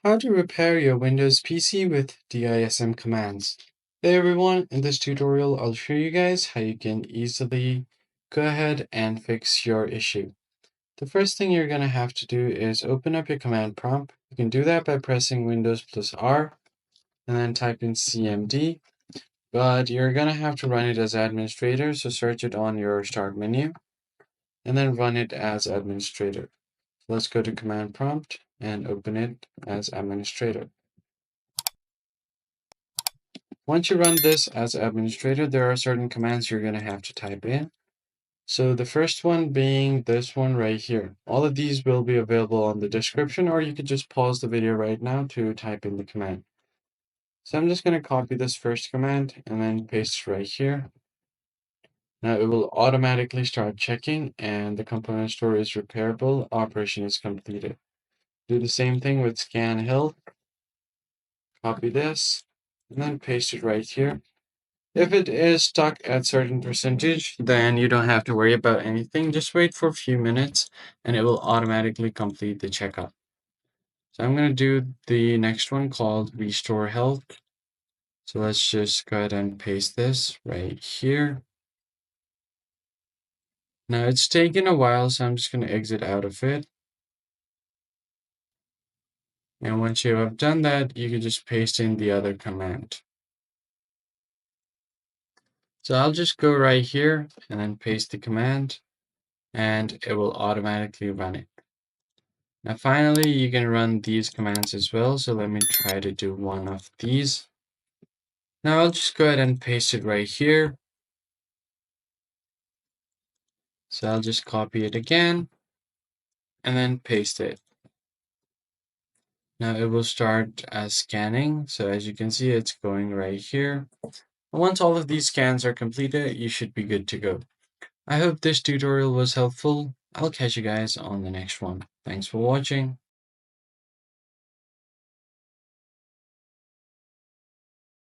How to repair your Windows PC with DISM commands. Hey everyone, in this tutorial I'll show you guys how you can easily go ahead and fix your issue. The first thing you're going to have to do is open up your command prompt. You can do that by pressing Windows plus R and then type in CMD, but you're going to have to run it as administrator, so search it on your start menu and then run it as administrator. Let's go to command prompt and open it as administrator. Once you run this as administrator, there are certain commands you're going to have to type in. So the first one being this one right here. All of these will be available on the description, or you could just pause the video right now to type in the command. So I'm just going to copy this first command and then paste it right here. Now it will automatically start checking and the component store is repairable, operation is completed. Do the same thing with scan health. Copy this and then paste it right here. If it is stuck at certain percentage, then you don't have to worry about anything. Just wait for a few minutes and it will automatically complete the checkup. So I'm going to do the next one called Restore Health. So let's just go ahead and paste this right here. Now it's taken a while, so I'm just going to exit out of it. And once you have done that, you can just paste in the other command. So I'll just go right here and then paste the command and it will automatically run it. Now finally, you can run these commands as well. So let me try to do one of these. Now I'll just go ahead and paste it right here. So I'll just copy it again and then paste it. Now it will start scanning. So as you can see, it's going right here. And once all of these scans are completed, you should be good to go. I hope this tutorial was helpful. I'll catch you guys on the next one. Thanks for watching.